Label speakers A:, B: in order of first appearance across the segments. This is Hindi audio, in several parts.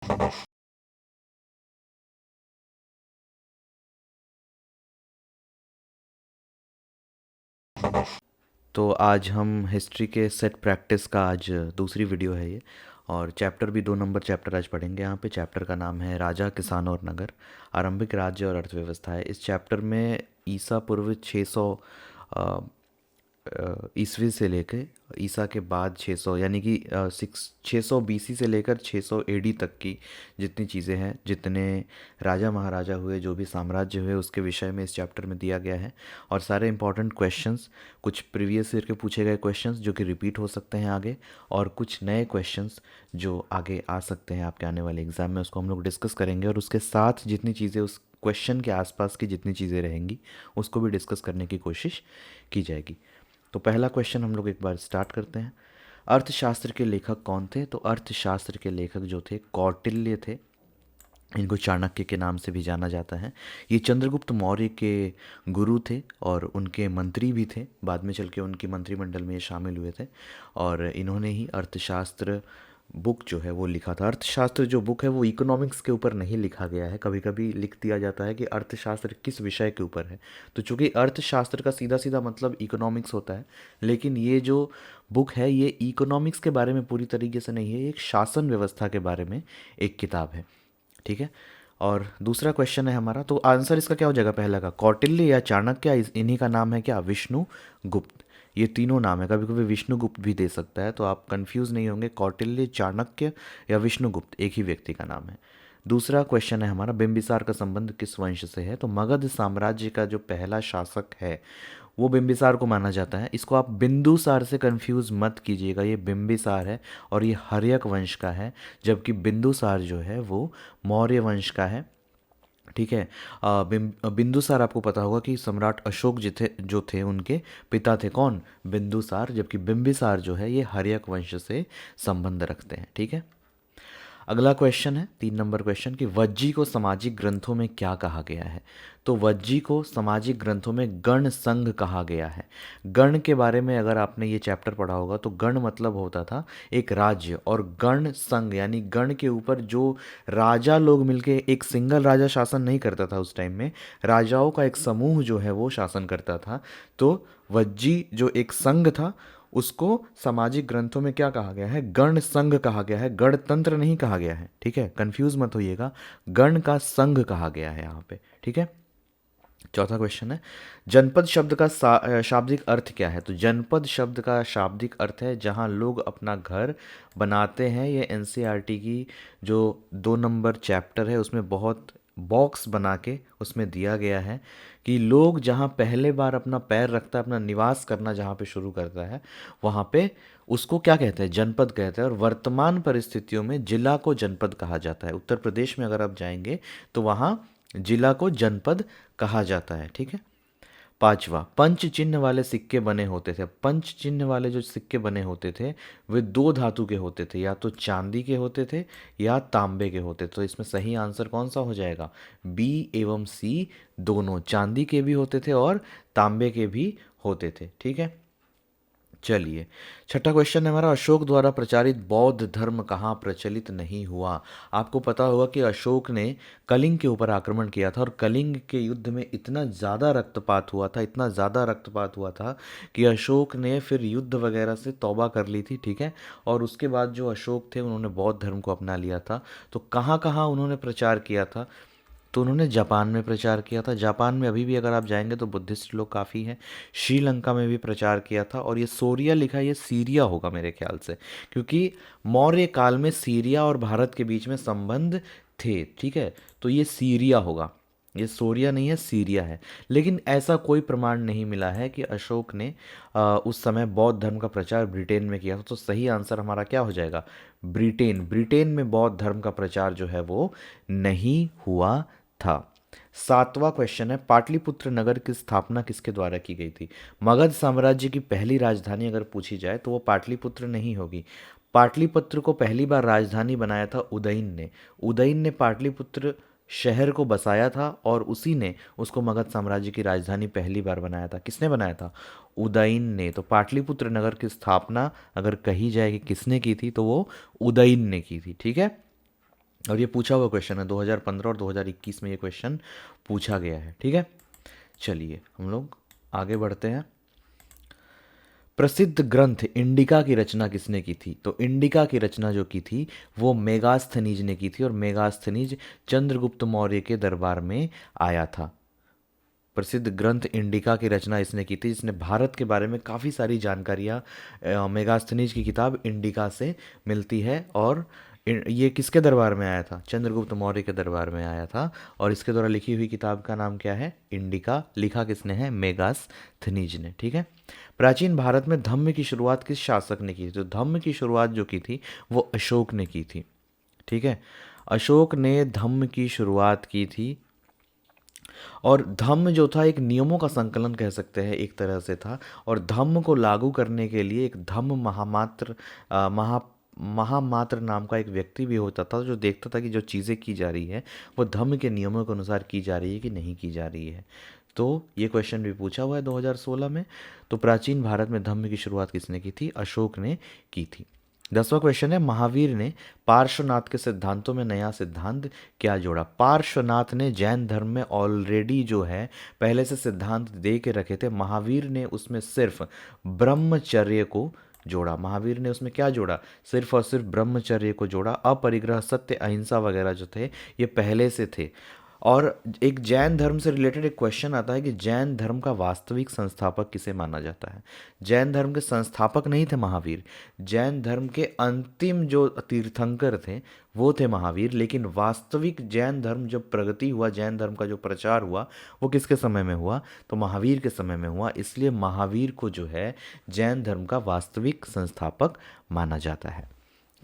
A: तो आज हम हिस्ट्री के सेट प्रैक्टिस का आज दूसरी वीडियो है ये। और चैप्टर भी 2 नंबर चैप्टर आज पढ़ेंगे। यहाँ पे चैप्टर का नाम है राजा, किसान और नगर, आरंभिक राज्य और अर्थव्यवस्था है। इस चैप्टर में ईसा पूर्व 600 ईस्वी से लेके ईसा के बाद 600 यानी कि 600 बीसी से लेकर 600 एडी तक की जितनी चीज़ें हैं, जितने राजा महाराजा हुए, जो भी साम्राज्य हुए, उसके विषय में इस चैप्टर में दिया गया है। और सारे इंपॉर्टेंट क्वेश्चंस, कुछ प्रीवियस ईयर के पूछे गए क्वेश्चंस जो कि रिपीट हो सकते हैं आगे, और कुछ नए क्वेश्चंस जो आगे आ सकते हैं आपके आने वाले एग्ज़ाम में, उसको हम लोग डिस्कस करेंगे। और उसके साथ जितनी चीज़ें उस क्वेश्चन के आसपास की जितनी चीज़ें रहेंगी उसको भी डिस्कस करने की कोशिश की जाएगी। तो पहला क्वेश्चन हम लोग एक बार स्टार्ट करते हैं। अर्थशास्त्र के लेखक कौन थे? तो अर्थशास्त्र के लेखक जो थे कौटिल्य थे। इनको चाणक्य के नाम से भी जाना जाता है। ये चंद्रगुप्त मौर्य के गुरु थे और उनके मंत्री भी थे। बाद में चल के उनकी मंत्रिमंडल में ये शामिल हुए थे। और इन्होंने ही अर्थशास्त्र बुक जो है वो लिखा था। अर्थशास्त्र जो बुक है वो इकोनॉमिक्स के ऊपर नहीं लिखा गया है। कभी कभी लिख दिया जाता है कि अर्थशास्त्र किस विषय के ऊपर है। तो चूंकि अर्थशास्त्र का सीधा सीधा मतलब इकोनॉमिक्स होता है, लेकिन ये जो बुक है ये इकोनॉमिक्स के बारे में पूरी तरीके से नहीं है। ये एक शासन व्यवस्था के बारे में एक किताब है। ठीक है। और दूसरा क्वेश्चन है हमारा, तो आंसर इसका क्या हो जाएगा? पहला का कौटिल्य या चाणक्य, इन्हीं का नाम है क्या? विष्णु गुप्त। ये तीनों नाम है। कभी कभी विष्णुगुप्त भी दे सकता है, तो आप कंफ्यूज नहीं होंगे। कौटिल्य, चाणक्य या विष्णुगुप्त एक ही व्यक्ति का नाम है। दूसरा क्वेश्चन है हमारा, बिंबिसार का संबंध किस वंश से है? तो मगध साम्राज्य का जो पहला शासक है वो बिंबिसार को माना जाता है। इसको आप बिंदुसार से कंफ्यूज मत कीजिएगा। ये बिंबिसार है और ये हर्यक वंश का है, जबकि बिंदुसार जो है वो मौर्य वंश का है। ठीक है। बिंदुसार आपको पता होगा कि सम्राट अशोक जो थे उनके पिता थे। कौन? बिंदुसार। जबकि बिंबिसार जो है ये हर्यक वंश से संबंध रखते हैं। ठीक है। अगला क्वेश्चन है 3 नंबर क्वेश्चन कि वज्जी को सामाजिक ग्रंथों में क्या कहा गया है? तो वज्जी को सामाजिक ग्रंथों में गण संघ कहा गया है। गण के बारे में अगर आपने ये चैप्टर पढ़ा होगा तो गण मतलब होता था एक राज्य, और गण संघ यानी गण के ऊपर जो राजा लोग मिलके, एक सिंगल राजा शासन नहीं करता था उस टाइम में, राजाओं का एक समूह जो है वो शासन करता था। तो वज्जी जो एक संघ था उसको सामाजिक ग्रंथों में क्या कहा गया है? गण संघ कहा गया है, गणतंत्र नहीं कहा गया है। ठीक है, कंफ्यूज मत होइएगा। गण का संघ कहा गया है यहाँ पे। ठीक है। चौथा क्वेश्चन है, जनपद शब्द का शाब्दिक अर्थ क्या है? तो जनपद शब्द का शाब्दिक अर्थ है जहाँ लोग अपना घर बनाते हैं। ये एनसीईआरटी की जो 2 नंबर चैप्टर है उसमें बहुत बॉक्स बना के उसमें दिया गया है कि लोग जहाँ पहले बार अपना पैर रखता है, अपना निवास करना जहाँ पे शुरू करता है, वहाँ पे उसको क्या कहते हैं? जनपद कहते हैं। और वर्तमान परिस्थितियों में जिला को जनपद कहा जाता है। उत्तर प्रदेश में अगर आप जाएंगे तो वहाँ जिला को जनपद कहा जाता है। ठीक है। पांचवा, पंच चिन्ह वाले सिक्के बने होते थे। पंच चिन्ह वाले जो सिक्के बने होते थे वे 2 धातु के होते थे, या तो चांदी के होते थे या तांबे के होते थे। तो इसमें सही आंसर कौन सा हो जाएगा? बी एवं सी दोनों, चांदी के भी होते थे और तांबे के भी होते थे। ठीक है। चलिए, छठा क्वेश्चन है हमारा, अशोक द्वारा प्रचारित बौद्ध धर्म कहाँ प्रचलित नहीं हुआ? आपको पता होगा कि अशोक ने कलिंग के ऊपर आक्रमण किया था, और कलिंग के युद्ध में इतना ज़्यादा रक्तपात हुआ था, इतना ज़्यादा रक्तपात हुआ था कि अशोक ने फिर युद्ध वगैरह से तौबा कर ली थी। ठीक है। और उसके बाद जो अशोक थे उन्होंने बौद्ध धर्म को अपना लिया था। तो कहाँ कहाँ उन्होंने प्रचार किया था? तो उन्होंने जापान में प्रचार किया था। जापान में अभी भी अगर आप जाएंगे तो बुद्धिस्ट लोग काफ़ी हैं। श्रीलंका में भी प्रचार किया था। और ये सोरिया लिखा है, ये सीरिया होगा मेरे ख्याल से, क्योंकि मौर्य काल में सीरिया और भारत के बीच में संबंध थे। ठीक है। तो ये सीरिया होगा, ये सोरिया नहीं है, सीरिया है। लेकिन ऐसा कोई प्रमाण नहीं मिला है कि अशोक ने उस समय बौद्ध धर्म का प्रचार ब्रिटेन में किया था। तो सही आंसर हमारा क्या हो जाएगा? ब्रिटेन। ब्रिटेन में बौद्ध धर्म का प्रचार जो है वो नहीं हुआ था। सातवां क्वेश्चन है, पाटलिपुत्र नगर की स्थापना किसके द्वारा की गई थी? मगध साम्राज्य की पहली राजधानी अगर पूछी जाए तो वो पाटलिपुत्र नहीं होगी। पाटलिपुत्र को पहली बार राजधानी बनाया था उदयन ने। उदयन ने पाटलिपुत्र शहर को बसाया था और उसी ने उसको मगध साम्राज्य की राजधानी पहली बार बनाया था। किसने बनाया था? उदयन ने। तो पाटलिपुत्र नगर की स्थापना अगर कही जाए कि किसने की थी तो वो उदयन ने की थी। ठीक है। और ये पूछा हुआ क्वेश्चन है, 2015 और 2021 में ये क्वेश्चन पूछा गया है, ठीक है। चलिए हम लोग आगे बढ़ते हैं। प्रसिद्ध ग्रंथ इंडिका की रचना किसने की थी? तो इंडिका की रचना जो की थी वो मेगास्थनीज ने की थी, और मेगास्थनीज चंद्रगुप्त मौर्य के दरबार में आया था। प्रसिद्ध ग्रंथ इंडिका की रचना इसने की थी, जिसने भारत के बारे में काफ़ी सारी जानकारियाँ मेगास्थनीज की किताब इंडिका से मिलती है। और ये किसके दरबार में आया था? चंद्रगुप्त मौर्य के दरबार में आया था। और इसके द्वारा लिखी हुई किताब का नाम क्या है? इंडिका। लिखा किसने है? मेगास्थनीज ने, ठीक है। प्राचीन भारत में धम्म की शुरुआत किस शासक ने की थी? तो धम्म की शुरुआत जो की थी वो अशोक ने की थी, ठीक है। अशोक ने धम्म की शुरुआत की थी। और धम्म जो था एक नियमों का संकलन कह सकते हैं, एक तरह से था। और धम्म को लागू करने के लिए एक धम्म महामात्र महामात्र नाम का एक व्यक्ति भी होता था, जो देखता था कि जो चीज़ें की जा रही है वो धम्म के नियमों के अनुसार की जा रही है कि नहीं की जा रही है। तो ये क्वेश्चन भी पूछा हुआ है 2016 में। तो प्राचीन भारत में धम्म की शुरुआत किसने की थी? अशोक ने की थी। 10वां क्वेश्चन है, महावीर ने पार्श्वनाथ के सिद्धांतों में नया सिद्धांत क्या जोड़ा? पार्श्वनाथ ने जैन धर्म में ऑलरेडी जो है पहले से सिद्धांत दे के रखे थे, महावीर ने उसमें सिर्फ ब्रह्मचर्य को जोड़ा। महावीर ने उसमें क्या जोड़ा? सिर्फ और सिर्फ ब्रह्मचर्य को जोड़ा। अपरिग्रह, सत्य, अहिंसा वगैरह जो थे ये पहले से थे। और एक जैन धर्म से रिलेटेड एक क्वेश्चन आता है कि जैन धर्म का वास्तविक संस्थापक किसे माना जाता है? जैन धर्म के संस्थापक नहीं थे महावीर, जैन धर्म के अंतिम जो तीर्थंकर थे वो थे महावीर। लेकिन वास्तविक जैन धर्म जब प्रगति हुआ, जैन धर्म का जो प्रचार हुआ वो किसके समय में हुआ? तो महावीर के समय में हुआ। इसलिए महावीर को जो है जैन धर्म का वास्तविक संस्थापक माना जाता है।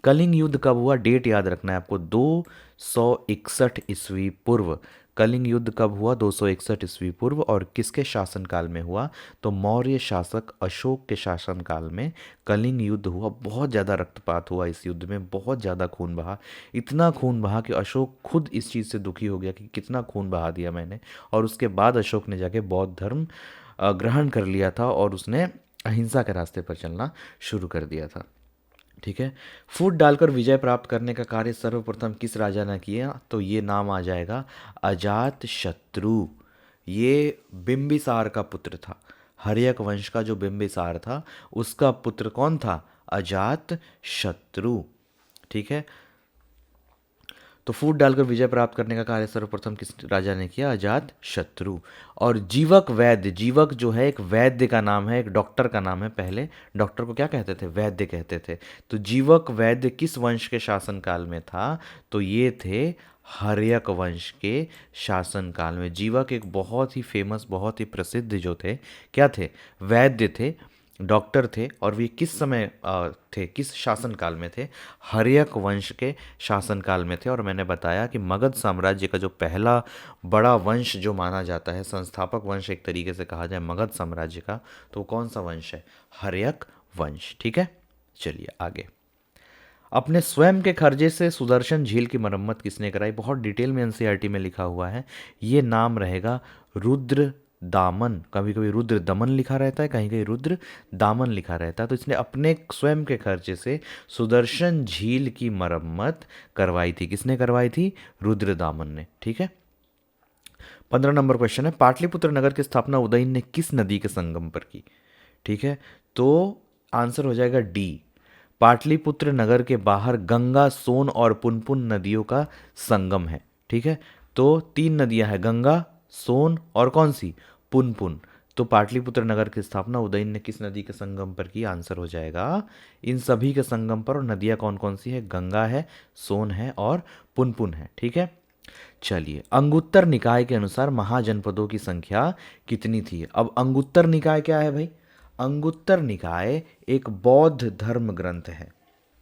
A: कलिंग युद्ध कब हुआ? डेट याद रखना है आपको, 261 ईस्वी पूर्व। कलिंग युद्ध कब हुआ? 261 ईस्वी पूर्व। और किसके शासनकाल में हुआ? तो मौर्य शासक अशोक के शासनकाल में कलिंग युद्ध हुआ। बहुत ज़्यादा रक्तपात हुआ इस युद्ध में, बहुत ज़्यादा खून बहा। इतना खून बहा कि अशोक खुद इस चीज़ से दुखी हो गया कि कितना खून बहा दिया मैंने। और उसके बाद अशोक ने जाके बौद्ध धर्म ग्रहण कर लिया था, और उसने अहिंसा के रास्ते पर चलना शुरू कर दिया था, ठीक है। फूट डालकर विजय प्राप्त करने का कार्य सर्वप्रथम किस राजा ने किया? तो ये नाम आ जाएगा अजात शत्रु। ये बिंबिसार का पुत्र था। हर्यक वंश का जो बिंबिसार था उसका पुत्र कौन था? अजात शत्रु, ठीक है। तो फूट डालकर विजय प्राप्त करने का कार्य सर्वप्रथम किस राजा ने किया? अजात शत्रु। और जीवक वैद्य, जीवक जो है एक वैद्य का नाम है, एक डॉक्टर का नाम है। पहले डॉक्टर को क्या कहते थे? वैद्य कहते थे। तो जीवक वैद्य किस वंश के शासनकाल में था? तो ये थे हर्यक वंश के शासनकाल में। जीवक एक बहुत ही फेमस, बहुत ही प्रसिद्ध जो थे, क्या थे? वैद्य थे, डॉक्टर थे। और वे किस समय थे, किस शासनकाल में थे? हर्यक वंश के शासनकाल में थे। और मैंने बताया कि मगध साम्राज्य का जो पहला बड़ा वंश जो माना जाता है, संस्थापक वंश एक तरीके से कहा जाए मगध साम्राज्य का, तो कौन सा वंश है? हर्यक वंश, ठीक है। चलिए आगे। अपने स्वयं के खर्चे से सुदर्शन झील की मरम्मत किसने कराई? बहुत डिटेल में एनसीईआरटी में लिखा हुआ है। ये नाम रहेगा रुद्र दामन। कभी कभी रुद्र दमन लिखा रहता है, कहीं कहीं रुद्र दामन लिखा रहता है। तो इसने अपने स्वयं के खर्चे से सुदर्शन झील की मरम्मत करवाई थी। किसने करवाई थी? रुद्र दामन ने, ठीक है। 15 नंबर क्वेश्चन है, पाटलिपुत्र नगर की स्थापना उदयन ने किस नदी के संगम पर की? ठीक है, तो आंसर हो जाएगा डी। पाटलिपुत्र नगर के बाहर गंगा, सोन और पुनपुन नदियों का संगम है, ठीक है। तो 3 नदियां हैं, गंगा, सोन और कौन सी? पुनपुन। तो पाटलिपुत्र नगर की स्थापना उदयन ने किस नदी के संगम पर की? आंसर हो जाएगा इन सभी के संगम पर। और नदियां कौन कौन सी है? गंगा है, सोन है और पुनपुन है, ठीक है। चलिए, अंगुत्तर निकाय के अनुसार महाजनपदों की संख्या कितनी थी? अब अंगुत्तर निकाय क्या है भाई? अंगुत्तर निकाय एक बौद्ध धर्म ग्रंथ है।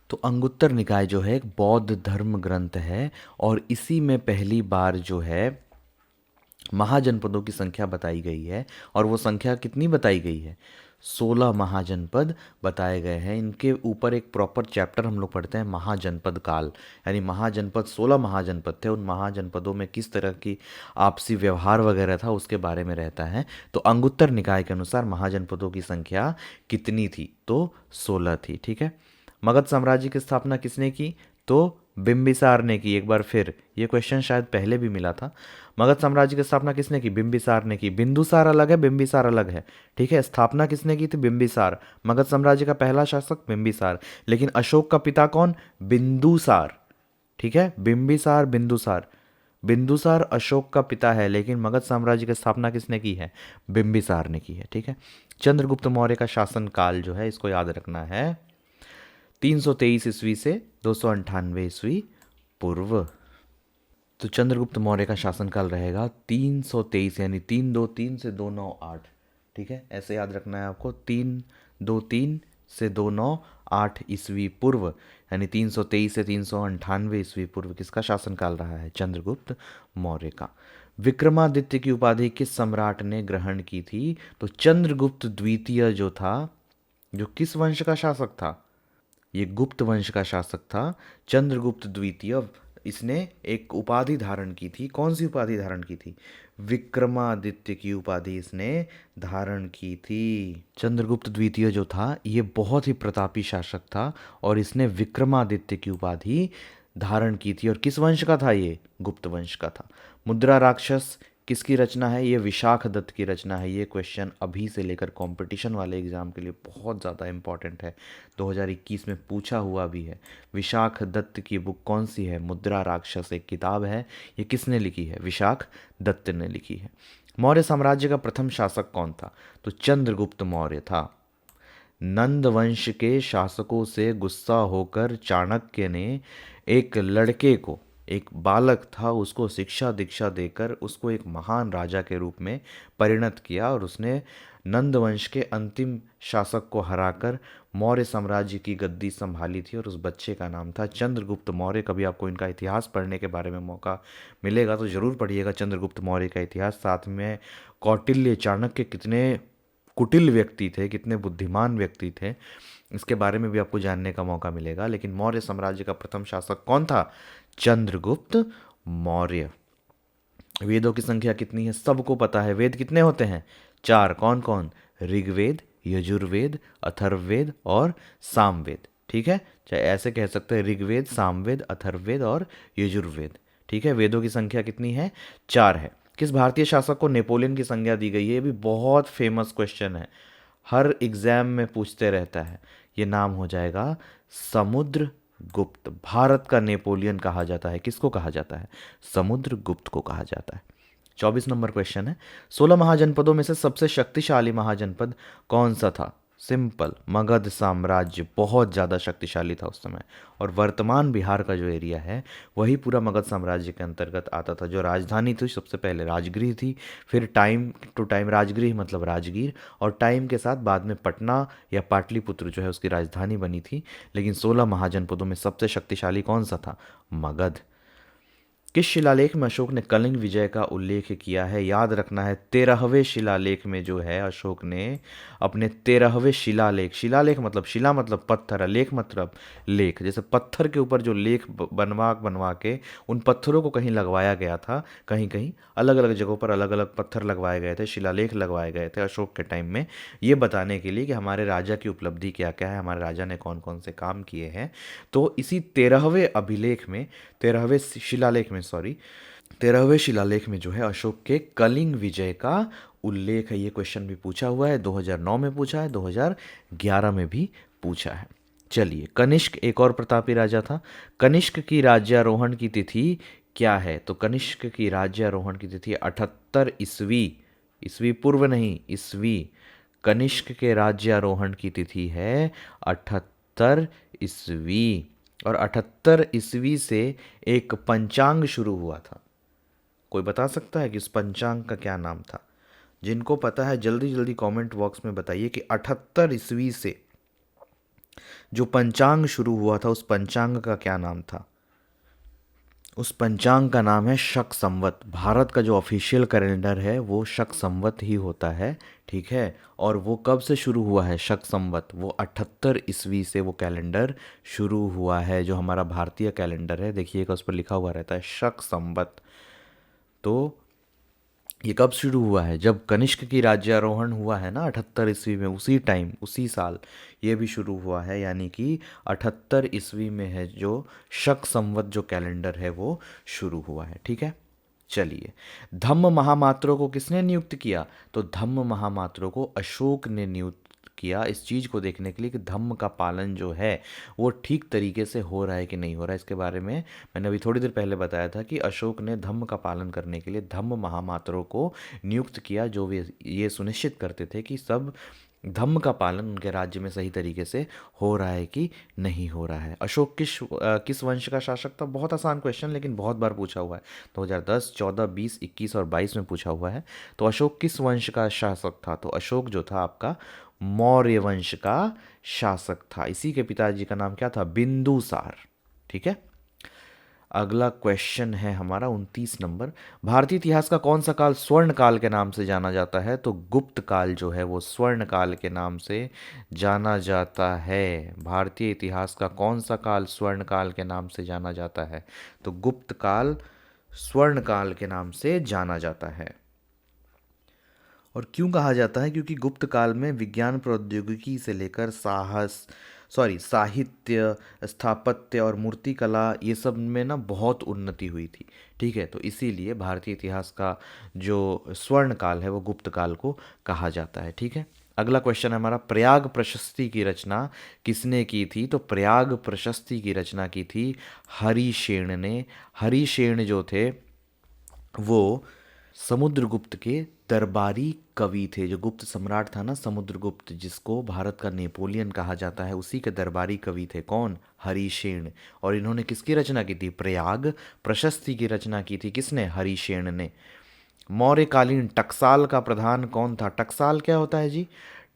A: तो अंगुत्तर निकाय जो है एक बौद्ध धर्म ग्रंथ है, और इसी में पहली बार जो है महाजनपदों की संख्या बताई गई है। और वो संख्या कितनी बताई गई है? 16 महाजनपद बताए गए हैं। इनके ऊपर एक प्रॉपर चैप्टर हम लोग पढ़ते हैं, महाजनपद काल। यानी महाजनपद, 16 महाजनपद थे, उन महाजनपदों में किस तरह की आपसी व्यवहार वगैरह था उसके बारे में रहता है। तो अंगुत्तर निकाय के अनुसार महाजनपदों की संख्या कितनी थी? तो 16 थी, ठीक है। मगध साम्राज्य की स्थापना किसने की? तो बिंबिसार ने की। एक बार फिर, ये क्वेश्चन शायद पहले भी मिला था। मगध साम्राज्य की स्थापना किसने की? बिंबिसार ने की। बिंदुसार अलग है, बिंबिसार अलग है। ठीक है, स्थापना किसने की थी? बिंबिसार। मगध साम्राज्य का पहला शासक बिंबिसार। लेकिन अशोक का पिता कौन? बिंदुसार। ठीक है, बिंबिसार बिंदुसार। बिंदुसार अशोक का पिता है, लेकिन मगध साम्राज्य की स्थापना किसने की है? बिंबिसार ने की है। ठीक है, चंद्रगुप्त मौर्य का शासन काल जो है, इसको याद रखना है, 323 ईस्वी से 298 ईस्वी पूर्व। तो चंद्रगुप्त मौर्य का शासनकाल रहेगा 323, यानी 323 से 298। ठीक है, ऐसे याद रखना है आपको, 323 से 298 ईस्वी पूर्व, यानी 323 से 398 ईस्वी पूर्व किसका शासनकाल रहा है? चंद्रगुप्त मौर्य का। विक्रमादित्य की उपाधि किस सम्राट ने ग्रहण की थी? तो चंद्रगुप्त द्वितीय जो था, जो किस वंश का शासक था? ये गुप्त वंश का शासक था, चंद्रगुप्त द्वितीय। इसने एक उपाधि धारण की थी। कौन सी उपाधि धारण की थी? विक्रमादित्य की उपाधि इसने धारण की थी। चंद्रगुप्त द्वितीय जो था, ये बहुत ही प्रतापी शासक था, और इसने विक्रमादित्य की उपाधि धारण की थी। और किस वंश का था ये? गुप्त वंश का था। मुद्रा राक्षस किसकी रचना है? ये विशाख दत्त की रचना है। ये क्वेश्चन अभी से लेकर कंपटीशन वाले एग्जाम के लिए बहुत ज़्यादा इंपॉर्टेंट है, 2021 में पूछा हुआ भी है। विशाख दत्त की बुक कौन सी है? मुद्रा राक्षस एक किताब है। ये किसने लिखी है? विशाख दत्त ने लिखी है। मौर्य साम्राज्य का प्रथम शासक कौन था? तो चंद्रगुप्त मौर्य था। नंद वंश के शासकों से गुस्सा होकर चाणक्य ने एक लड़के को, एक बालक था, उसको शिक्षा दीक्षा देकर उसको एक महान राजा के रूप में परिणत किया, और उसने नंद वंश के अंतिम शासक को हराकर मौर्य साम्राज्य की गद्दी संभाली थी, और उस बच्चे का नाम था चंद्रगुप्त मौर्य। कभी आपको इनका इतिहास पढ़ने के बारे में मौका मिलेगा तो ज़रूर पढ़िएगा चंद्रगुप्त मौर्य का इतिहास। साथ में कौटिल्य, चाणक्य कितने कुटिल व्यक्ति थे, कितने बुद्धिमान व्यक्ति थे, इसके बारे में भी आपको जानने का मौका मिलेगा। लेकिन मौर्य साम्राज्य का प्रथम शासक कौन था? चंद्रगुप्त मौर्य। वेदों की संख्या कितनी है? सबको पता है। वेद कितने होते हैं? 4। कौन कौन? ऋग्वेद, यजुर्वेद, अथर्ववेद और सामवेद। ठीक है, चाहे ऐसे कह सकते हैं, ऋग्वेद, सामवेद, अथर्ववेद और यजुर्वेद। ठीक है, वेदों की संख्या कितनी है? 4 है। किस भारतीय शासक को नेपोलियन की संज्ञा दी गई है? ये भी बहुत फेमस क्वेश्चन है, हर एग्जाम में पूछते रहता है। ये नाम हो जाएगा समुद्रगुप्त। भारत का नेपोलियन कहा जाता है। किसको कहा जाता है? समुद्रगुप्त को कहा जाता है। 24 नंबर क्वेश्चन है, 16 महाजनपदों में से सबसे शक्तिशाली महाजनपद कौन सा था? सिंपल, मगध साम्राज्य बहुत ज़्यादा शक्तिशाली था उस समय, और वर्तमान बिहार का जो एरिया है वही पूरा मगध साम्राज्य के अंतर्गत आता था। जो राजधानी थी सबसे पहले राजगृह थी, फिर टाइम टू टाइम, राजगृह मतलब राजगीर, और टाइम के साथ बाद में पटना या पाटलिपुत्र जो है उसकी राजधानी बनी थी। लेकिन 16 महाजनपदों में सबसे शक्तिशाली कौन सा था? मगध। किस शिलालेख में अशोक ने कलिंग विजय का उल्लेख किया है? याद रखना है, 13वें शिलालेख में जो है अशोक ने अपने 13वें शिलालेख, शिलालेख मतलब शिला मतलब पत्थर, लेख मतलब लेख, जैसे पत्थर के ऊपर जो लेख बनवा बनवा के उन पत्थरों को कहीं लगवाया गया था, कहीं कहीं अलग अलग जगहों पर अलग अलग पत्थर लगवाए गए थे, शिलालेख लगवाए गए थे अशोक के टाइम में, ये बताने के लिए कि हमारे राजा की उपलब्धि क्या क्या है, हमारे राजा ने कौन कौन से काम किए हैं। तो इसी 13वें अभिलेख में, 13वें शिलालेख में, सॉरी, 13वें शिलालेख में जो है अशोक के कलिंग विजय का उल्लेख है। ये क्वेश्चन भी पूछा हुआ है, 2009 में पूछा है, 2011 में भी पूछा है। चलिए, कनिष्क एक और प्रतापी राजा था। कनिष्क की राज्यारोहण की तिथि क्या है? तो कनिष्क की राज्यारोहण की तिथि 78 ईस्वी, ईस्वी पूर्व नहीं, ईस्वी। कनिष्क के राज्यारोहण की तिथि है 78 ईस्वी, और 78 ईस्वी से एक पंचांग शुरू हुआ था। कोई बता सकता है कि उस पंचांग का क्या नाम था? जिनको पता है जल्दी जल्दी कमेंट बॉक्स में बताइए कि 78 ईस्वी से जो पंचांग शुरू हुआ था उस पंचांग का क्या नाम था? उस पंचांग का नाम है शक संवत। भारत का जो ऑफिशियल कैलेंडर है वो शक संवत ही होता है। ठीक है, और वो कब से शुरू हुआ है शक संवत? वो 78 ईस्वी से वो कैलेंडर शुरू हुआ है। जो हमारा भारतीय कैलेंडर है, देखिएगा उस पर लिखा हुआ रहता है शक संवत। तो ये कब शुरू हुआ है? जब कनिष्क की राज्यारोहण हुआ है ना 78 ईस्वी में, उसी टाइम उसी साल ये भी शुरू हुआ है, यानी कि 78 ईस्वी में है जो शक संवत जो कैलेंडर है वो शुरू हुआ है। ठीक है, चलिए। धम्म महामात्रों को किसने नियुक्त किया? तो धम्म महामात्रों को अशोक ने नियुक्त किया, इस चीज़ को देखने के लिए कि धम्म का पालन जो है वो ठीक तरीके से हो रहा है कि नहीं हो रहा है। इसके बारे में मैंने अभी थोड़ी देर पहले बताया था कि अशोक ने धम्म का पालन करने के लिए धम्म महामात्रों को नियुक्त किया, जो वे ये सुनिश्चित करते थे कि सब धम्म का पालन उनके राज्य में सही तरीके से हो रहा है कि नहीं हो रहा है। अशोक किस वंश का शासक था? बहुत आसान क्वेश्चन, लेकिन बहुत बार पूछा हुआ है। 2010, 14, 20, 21 और 22 में पूछा हुआ है। तो अशोक किस वंश का शासक था? तो अशोक जो था आपका मौर्य वंश का शासक था। इसी के पिताजी का नाम क्या था? बिंदुसार। ठीक है, अगला क्वेश्चन है हमारा 29 नंबर। भारतीय इतिहास का कौन सा काल स्वर्ण काल के नाम से जाना जाता है? तो गुप्त काल जो है वो स्वर्ण काल के नाम से जाना जाता है। भारतीय इतिहास का कौन सा काल स्वर्ण काल के नाम से जाना जाता है? तो गुप्त काल स्वर्ण काल के नाम से जाना जाता है। और क्यों कहा जाता है? क्योंकि गुप्त काल में विज्ञान प्रौद्योगिकी से लेकर साहित्य, स्थापत्य और मूर्तिकला, ये सब में ना बहुत उन्नति हुई थी। ठीक है, तो इसीलिए भारतीय इतिहास का जो स्वर्ण काल है वो गुप्त काल को कहा जाता है। ठीक है, अगला क्वेश्चन है हमारा, प्रयाग प्रशस्ति की रचना किसने की थी? तो प्रयाग प्रशस्ति की रचना की थी हरिशेन ने। हरिशेन जो थे वो समुद्रगुप्त के दरबारी कवि थे। जो गुप्त सम्राट था ना समुद्रगुप्त, जिसको भारत का नेपोलियन कहा जाता है, उसी के दरबारी कवि थे। कौन? हरिशेन। और इन्होंने किसकी रचना की थी? प्रयाग प्रशस्ति की रचना की थी। किसने? हरिशेन ने। मौर्यकालीन टकसाल का प्रधान कौन था? टकसाल क्या होता है जी?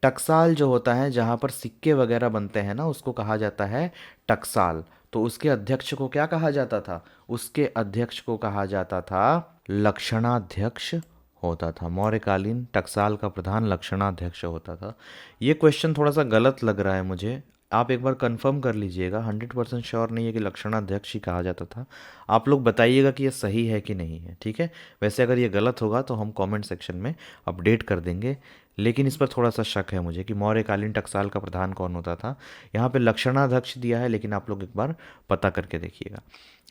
A: टकसाल जो होता है जहाँ पर सिक्के वगैरह बनते हैं ना, उसको कहा जाता है टकसाल। तो उसके अध्यक्ष को क्या कहा जाता था? उसके अध्यक्ष को कहा जाता था लक्षणाध्यक्ष होता था। मौर्यकालीन टकसाल का प्रधान लक्षणाध्यक्ष होता था। ये क्वेश्चन थोड़ा सा गलत लग रहा है मुझे, आप एक बार कंफर्म कर लीजिएगा। 100% श्योर नहीं है कि लक्षणाध्यक्ष ही कहा जाता था। आप लोग बताइएगा कि ये सही है कि नहीं है। ठीक है, वैसे अगर ये गलत होगा तो हम कमेंट सेक्शन में अपडेट कर देंगे, लेकिन इस पर थोड़ा सा शक है मुझे कि मौर्यकालीन टकसाल का प्रधान कौन होता था। यहाँ पे लक्षणाध्यक्ष दिया है, लेकिन आप लोग एक बार पता करके देखिएगा।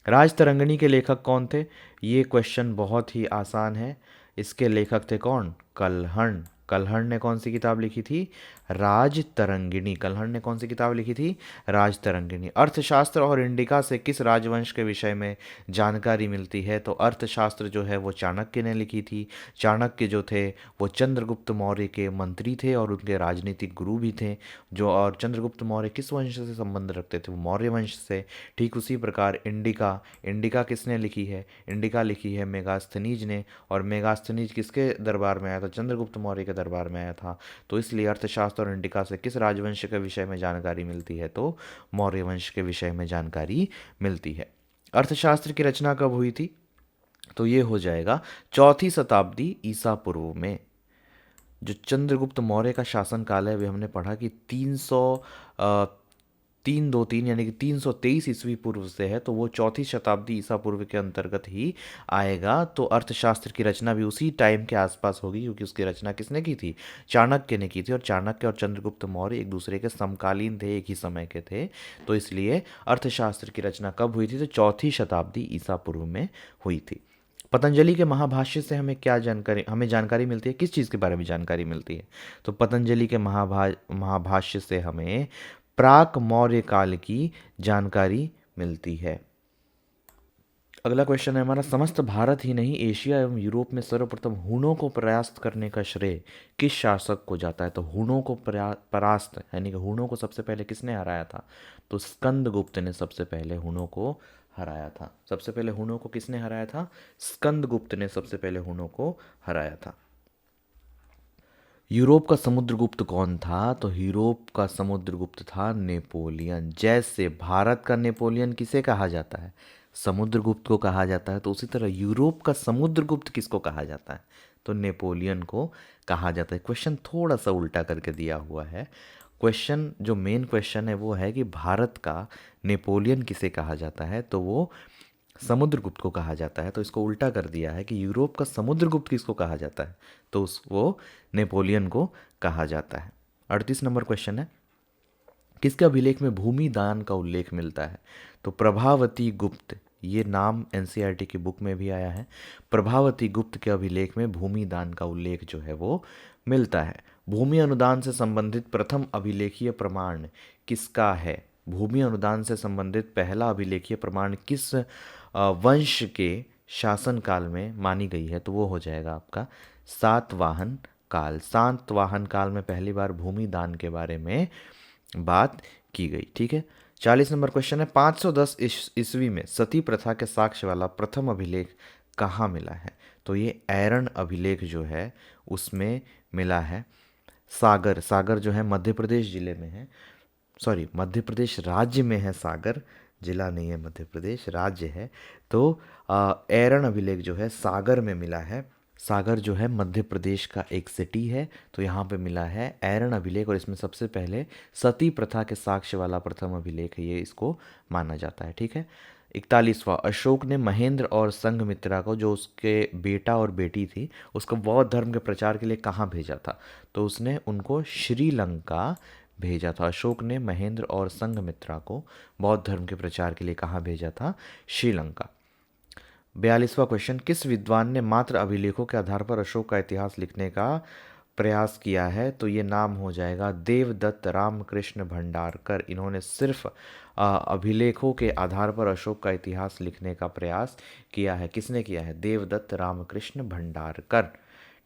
A: राजतरंगिणी के लेखक कौन थे? ये क्वेश्चन बहुत ही आसान है। इसके लेखक थे कौन? कल्हण। कल्हण ने कौन सी किताब लिखी थी? राजतरंगिणी। कल्हण ने कौन सी किताब लिखी थी? राजतरंगिणी। अर्थशास्त्र और इंडिका से किस राजवंश के विषय में जानकारी मिलती है? तो अर्थशास्त्र जो है वो चाणक्य ने लिखी थी। चाणक्य जो थे वो चंद्रगुप्त मौर्य के मंत्री थे और उनके राजनीतिक गुरु भी थे। जो और चंद्रगुप्त मौर्य किस वंश से संबंध रखते थे? वो मौर्य वंश से। ठीक उसी प्रकार इंडिका, इंडिका किसने लिखी है? इंडिका लिखी है मेगास्थनीज ने। और मेगास्थनीज किसके दरबार में आया था? चंद्रगुप्त मौर्य के दरबार में आया था। तो इसलिए अर्थशास्त्र और इंडिका से किस राजवंश के विषय में जानकारी मिलती है? तो मौर्य वंश के विषय में जानकारी मिलती है। अर्थशास्त्र की रचना कब हुई थी? तो ये हो जाएगा 4वीं शताब्दी ईसा पूर्व में। जो चंद्रगुप्त मौर्य का शासनकाल है वे हमने पढ़ा कि 323 यानी कि 323 ईस्वी पूर्व से है, तो वो 4वीं शताब्दी ईसा पूर्व के अंतर्गत ही आएगा। तो अर्थशास्त्र की रचना भी उसी टाइम के आसपास होगी, क्योंकि उसकी रचना किसने की थी? चाणक्य ने की थी। और चाणक्य और चंद्रगुप्त मौर्य एक दूसरे के समकालीन थे, एक ही समय के थे। तो इसलिए अर्थशास्त्र की रचना कब हुई थी? तो 4वीं शताब्दी ईसा पूर्व में हुई थी। पतंजलि के महाभाष्य से हमें जानकारी मिलती है? किस चीज़ के बारे में जानकारी मिलती है? तो पतंजलि के महाभाष्य से हमें प्राक मौर्य काल की जानकारी मिलती है। अगला क्वेश्चन है हमारा, समस्त भारत ही नहीं एशिया एवं यूरोप में सर्वप्रथम हुनों को परास्त करने का श्रेय किस शासक को जाता है? तो हुनों को परास्त यानी कि हुनों को सबसे पहले किसने हराया था? तो स्कंदगुप्त ने सबसे पहले हुनों को हराया था। सबसे पहले हुनों को किसने हराया था? स्कंदगुप्त ने सबसे पहले हुनों को हराया था। यूरोप का समुद्रगुप्त कौन था? तो यूरोप का समुद्रगुप्त था नेपोलियन। जैसे भारत का नेपोलियन किसे कहा जाता है? समुद्रगुप्त को कहा जाता है। तो उसी तरह यूरोप का समुद्रगुप्त किसको कहा जाता है? तो नेपोलियन को कहा जाता है। क्वेश्चन थोड़ा सा उल्टा करके दिया हुआ है। क्वेश्चन जो मेन क्वेश्चन है वो है कि भारत का नेपोलियन किसे कहा जाता है? तो वो समुद्रगुप्त को कहा जाता है, तो इसको उल्टा कर दिया है कि यूरोप का समुद्रगुप्त किसको कहा जाता है, तो उस वो नेपोलियन को कहा जाता है। 38 नंबर क्वेश्चन है, किसके अभिलेख में भूमि दान का उल्लेख मिलता है, तो प्रभावती गुप्त, ये नाम एनसीईआरटी की बुक में भी आया है। प्रभावती गुप्त के अभिलेख में भूमि दान का उल्लेख जो है वो मिलता है। भूमि अनुदान से संबंधित प्रथम अभिलेखीय प्रमाण किसका है, भूमि अनुदान से संबंधित पहला अभिलेखीय प्रमाण किस वंश के शासनकाल में मानी गई है, तो वो हो जाएगा आपका सातवाहन काल। सातवाहन काल में पहली बार भूमि दान के बारे में बात की गई। ठीक है, 40 नंबर क्वेश्चन है, 510 ईस्वी में सती प्रथा के साक्ष्य वाला प्रथम अभिलेख कहाँ मिला है, तो ये ऐरण अभिलेख जो है उसमें मिला है। सागर, सागर जो है मध्य प्रदेश जिले में है, सॉरी मध्य प्रदेश राज्य में है, सागर जिला नहीं है, मध्य प्रदेश राज्य है। तो ऐरण अभिलेख जो है सागर में मिला है। सागर जो है मध्य प्रदेश का एक सिटी है, तो यहाँ पे मिला है ऐरण अभिलेख, और इसमें सबसे पहले सती प्रथा के साक्ष्य वाला प्रथम अभिलेख है, ये इसको माना जाता है। ठीक है, 41वां, अशोक ने महेंद्र और संघमित्रा को, जो उसके बेटा और बेटी थी, उसको बौद्ध धर्म के प्रचार के लिए कहाँ भेजा था, तो उसने उनको श्रीलंका भेजा था। अशोक ने महेंद्र और संघमित्रा को बौद्ध धर्म के प्रचार के लिए कहाँ भेजा था, श्रीलंका। 42वां क्वेश्चन, किस विद्वान ने मात्र अभिलेखों के आधार पर अशोक का इतिहास लिखने का प्रयास किया है, तो ये नाम हो जाएगा देवदत्त रामकृष्ण भंडारकर। इन्होंने सिर्फ अभिलेखों के आधार पर अशोक का इतिहास लिखने का प्रयास किया है। किसने किया है, देवदत्त रामकृष्ण भंडारकर।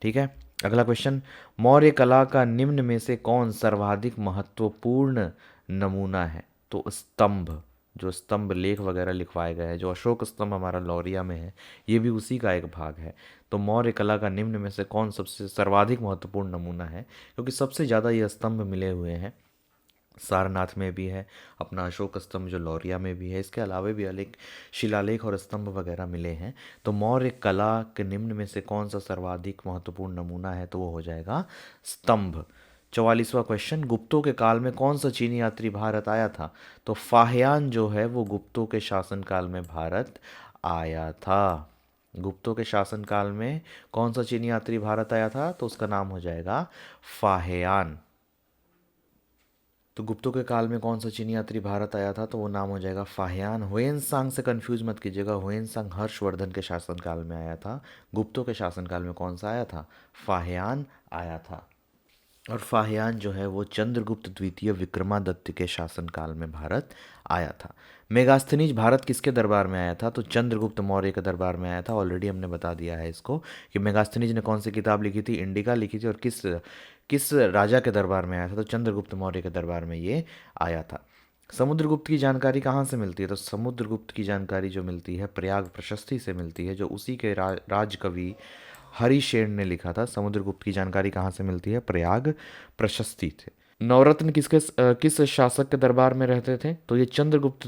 A: ठीक है, अगला क्वेश्चन, मौर्य कला का निम्न में से कौन सर्वाधिक महत्वपूर्ण नमूना है, तो स्तंभ, जो स्तंभ लेख वगैरह लिखवाए गए हैं, जो अशोक स्तंभ हमारा लौरिया में है, ये भी उसी का एक भाग है। तो मौर्य कला का निम्न में से कौन सबसे सर्वाधिक महत्वपूर्ण नमूना है, क्योंकि सबसे ज़्यादा ये स्तंभ मिले हुए हैं, सारनाथ में भी है, अपना अशोक स्तंभ जो लौरिया में भी है, इसके अलावा भी अनेक शिलालेख और स्तंभ वगैरह मिले हैं। तो मौर्य कला के निम्न में से कौन सा सर्वाधिक महत्वपूर्ण नमूना है, तो वो हो जाएगा स्तंभ। 44वां क्वेश्चन, गुप्तों के काल में कौन सा चीनी यात्री भारत आया था, तो फाहियान जो है वो गुप्तों के शासनकाल में भारत आया था। गुप्तों के शासनकाल में कौन सा चीनी यात्री भारत आया था, तो उसका नाम हो जाएगा फाहियान। तो गुप्तों के काल में कौन सा चीनी यात्री भारत आया था, तो वो नाम हो जाएगा फाहियान। हुएनसांग से कंफ्यूज मत कीजिएगा, हुएनसांग हर्षवर्धन के शासनकाल में आया था। गुप्तों के शासनकाल में कौन सा आया था, फाहियान आया था। और फाहियान जो है वो चंद्रगुप्त द्वितीय विक्रमादित्य के शासनकाल में भारत आया था। मेगास्थनीज भारत किसके दरबार में आया था, तो चंद्रगुप्त मौर्य के दरबार में आया था। ऑलरेडी हमने बता दिया है इसको कि मेगास्थनीज ने कौन सी किताब लिखी थी, इंडिका लिखी थी, और किस किस राजा के दरबार में आया था, तो चंद्रगुप्त मौर्य के दरबार में ये आया था। समुद्रगुप्त की जानकारी कहाँ से मिलती है, तो समुद्रगुप्त की जानकारी जो मिलती है प्रयाग प्रशस्ति से मिलती है, जो उसी के राजकवि हरिशेन ने लिखा था। समुद्रगुप्त की जानकारी कहाँ से मिलती है, प्रयाग प्रशस्ति थे। नवरत्न किस शासक के दरबार में रहते थे, तो ये चंद्रगुप्त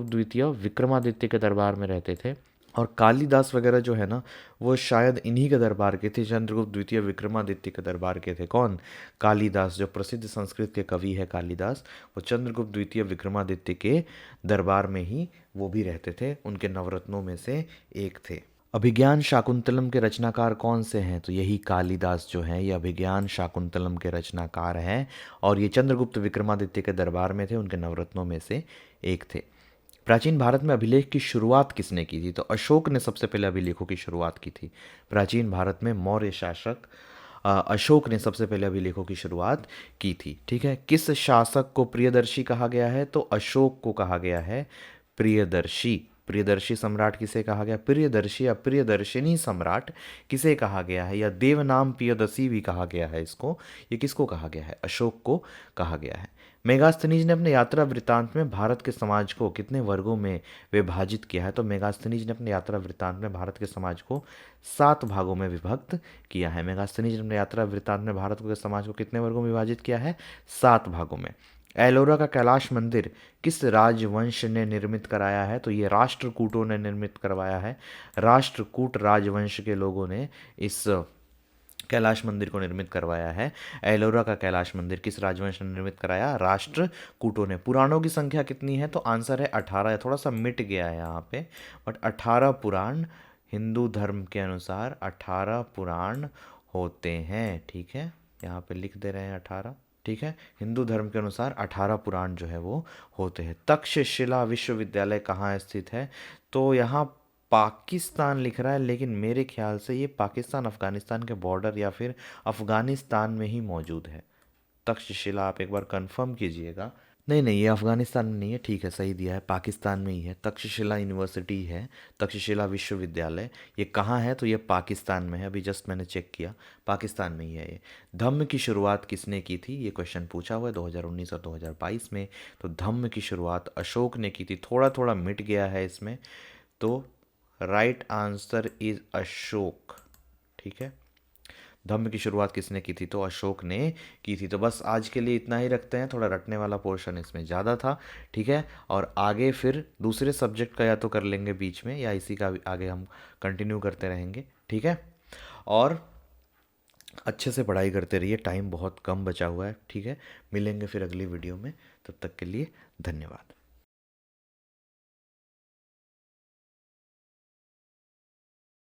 A: द्वितीय विक्रमादित्य के दरबार में रहते थे। और कालिदास वगैरह जो है ना, वो शायद इन्हीं के दरबार के थे, चंद्रगुप्त द्वितीय विक्रमादित्य के दरबार के थे। कौन, कालिदास, जो प्रसिद्ध संस्कृत के कवि है कालिदास, वो चंद्रगुप्त द्वितीय विक्रमादित्य के दरबार में ही वो भी रहते थे, उनके नवरत्नों में से एक थे। अभिज्ञान शाकुंतलम के रचनाकार कौन से हैं, तो यही कालिदास जो हैं, ये अभिज्ञान शाकुंतलम के रचनाकार हैं, और ये चंद्रगुप्त विक्रमादित्य के दरबार में थे, उनके नवरत्नों में से एक थे। प्राचीन भारत में अभिलेख की शुरुआत किसने की थी, तो अशोक ने सबसे पहले अभिलेखों की शुरुआत की थी। प्राचीन भारत में मौर्य शासक अशोक ने सबसे पहले अभिलेखों की शुरुआत की थी। ठीक है, किस शासक को प्रियदर्शी कहा गया है, तो अशोक को कहा गया है प्रियदर्शी। प्रियदर्शी सम्राट किसे कहा गया, प्रियदर्शी या प्रियदर्शिनी सम्राट किसे कहा गया है, या देवनाम प्रियदसी भी कहा गया है इसको, ये किसको कहा गया है, अशोक को कहा गया है। मेगास्थनीज ने अपने यात्रा वृत्तांत में भारत के समाज को कितने वर्गों में विभाजित किया है, तो मेगास्थनीज ने अपने यात्रा वृत्तांत में भारत के समाज को 7 भागों में विभक्त किया है। मेगास्थनीज ने अपने यात्रा वृत्तांत में भारत के समाज को कितने वर्गों में विभाजित किया है, 7 भागों में। एलोरा का कैलाश मंदिर किस राजवंश ने निर्मित कराया है, तो ये राष्ट्रकूटों ने निर्मित करवाया है। राष्ट्रकूट राजवंश के लोगों ने इस कैलाश मंदिर को निर्मित करवाया है? एलोरा का कैलाश मंदिर किस राजवंश ने निर्मित कराया? राष्ट्रकूटों ने। पुराणों की संख्या कितनी है? तो आंसर है 18 है, थोड़ा सा मिट गया है यहाँ पे, बट 18 पुराण हिंदू धर्म के अनुसार 18 पुराण होते हैं, ठीक है, यहाँ पे लिख दे रहे हैं 18, ठीक है, हिंदू धर्म के अनुसार 18 पुराण जो है वो होते हैं। तक्षशिला विश्वविद्यालय कहाँ स्थित है? तो यहाँ पाकिस्तान लिख रहा है, लेकिन मेरे ख्याल से ये पाकिस्तान अफगानिस्तान के बॉर्डर या फिर अफगानिस्तान में ही मौजूद है। तक्षशिला आप एक बार कंफर्म कीजिएगा। नहीं नहीं, ये अफगानिस्तान में नहीं है, ठीक है, सही दिया है, पाकिस्तान में ही है, तक्षशिला यूनिवर्सिटी है, तक्षशिला विश्वविद्यालय। ये कहाँ है? तो ये पाकिस्तान में है, अभी जस्ट मैंने चेक किया, पाकिस्तान में ही है ये। धम्म की शुरुआत किसने की थी? ये क्वेश्चन पूछा हुआ है 2019 और 2022 में। तो धम्म की शुरुआत अशोक ने की थी, थोड़ा थोड़ा मिट गया है इसमें, तो राइट आंसर इज अशोक, ठीक है। धम्म की शुरुआत किसने की थी? तो अशोक ने की थी। तो बस आज के लिए इतना ही रखते हैं, थोड़ा रटने वाला पोर्शन इसमें ज़्यादा था, ठीक है, और आगे फिर दूसरे सब्जेक्ट का या तो कर लेंगे बीच में, या इसी का भी आगे हम कंटिन्यू करते रहेंगे, ठीक है। और अच्छे से पढ़ाई करते रहिए, टाइम बहुत कम बचा हुआ है, ठीक है। मिलेंगे फिर अगली वीडियो में, तब तक के लिए धन्यवाद।